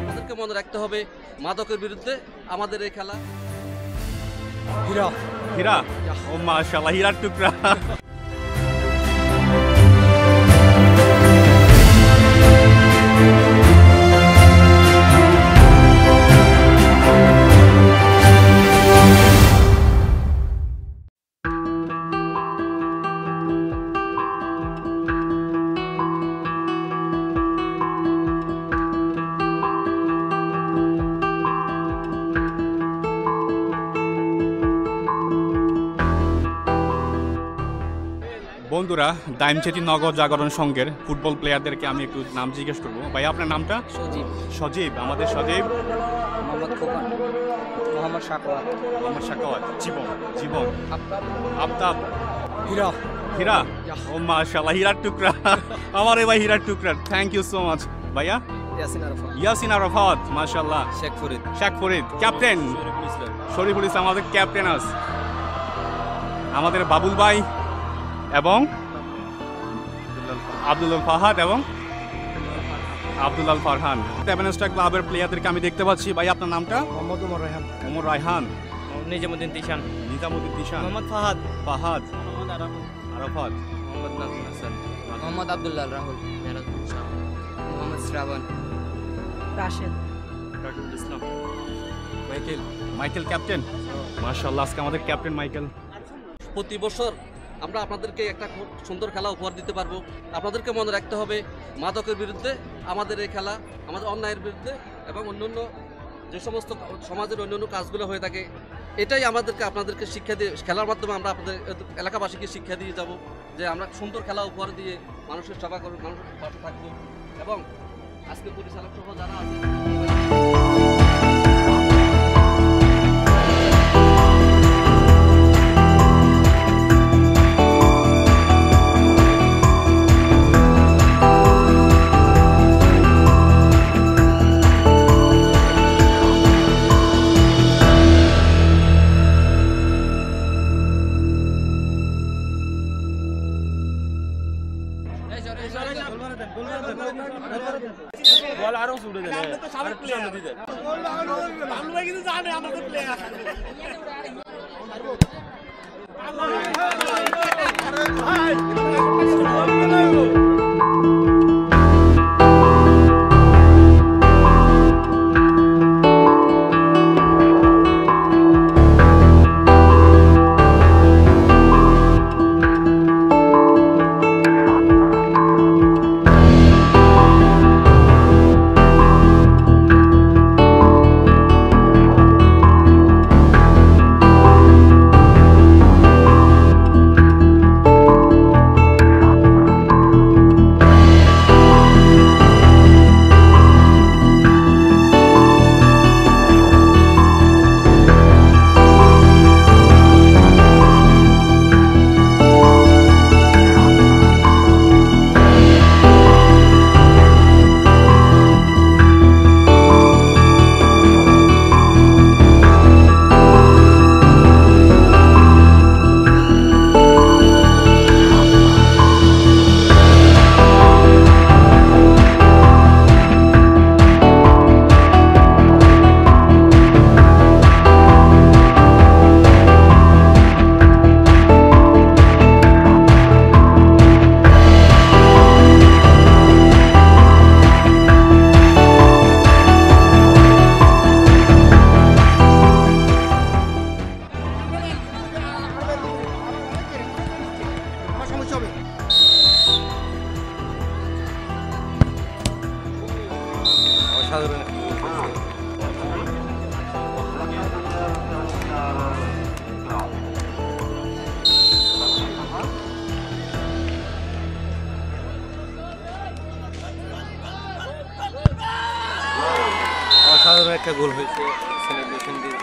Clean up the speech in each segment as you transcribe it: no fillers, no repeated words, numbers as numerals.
আমাদেরকে মনে রাখতে হবে মাদকের বিরুদ্ধে আমাদের এই খেলা। হীরা হীরা, ও মাশাআল্লাহ, হীরার টুকরা। বন্ধুরা, দাইমচেতি নগর জাগরণ সংঘের ফুটবল প্লেয়ারদেরকে আমি একটু নাম জিজ্ঞেস করবো। ভাই, আপনার নামটা? সজীব। সজীব, আমাদের সজীব। মোহাম্মদ খোকন। মোহাম্মদ সাকওয়াত। মোহাম্মদ সাকওয়াত। জীবন। জীবন। আফতাব। হীরা হীরা, ও মাশাআল্লাহ, হীরার টুকরা। আমার ভাই হীরার টুকরা। Thank you so much. ভাইয়া? ইয়াসিন আরাফাত। ইয়াসিন আরাফাত, মাশাআল্লাহ। শেখ ফরিদ। শেখ ফরিদ। ক্যাপ্টেন শরীফুল ইসলাম, আমাদের ক্যাপ্টেন আস। আমাদের বাবুল ভাই এবং আব্দুল্লাহ ফাহাদ এবং আব্দুল্লাহ ফারহান। টেভেনস্টার ক্লাবের প্লেয়ারদেরকে আমি দেখতে পাচ্ছি। ভাই, আপনার নামটা? মোহাম্মদ ওমর রায়হান। ওমর রায়হান। নিজামুদ্দিন তিশান। নিজামুদ্দিন তিশান। মোহাম্মদ ফাহাদ। ফাহাদ। আরাফাত। মোহাম্মদ নাজমুল হাসান। মোহাম্মদ আব্দুল্লাহ রাহুল। মোহাম্মদ শ্রাবণ। রাশেদ। ইসলাম। Michael captain. মাশাআল্লাহ, আজকে আমাদের ক্যাপ্টেন মাইকেল। প্রতি বছর আমরা আপনাদেরকে একটা খুব সুন্দর খেলা উপহার দিতে পারবো। আপনাদেরকে মনে রাখতে হবে মাদকের বিরুদ্ধে আমাদের এই খেলা, আমাদের অন্যায়ের বিরুদ্ধে এবং অন্যান্য যে সমস্ত সমাজের অন্যান্য কাজগুলো হয়ে থাকে, এটাই আপনাদেরকে শিক্ষা দিয়ে, খেলার মাধ্যমে আমরা আপনাদের এলাকাবাসীকে শিক্ষা দিয়ে যাব যে আমরা সুন্দর খেলা উপহার দিয়ে মানুষের সেবা করবো, মানুষের পাশে থাকবো। এবং আজকে পরিচালক সহ যারা আছে আরো ছুটে দেন, কিন্তু জানে আমাদের প্লেয়ার। অসাধারণ একটা গোল হয়েছে সেলিব্রেশন দিয়ে।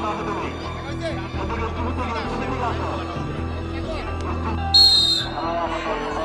Thank you.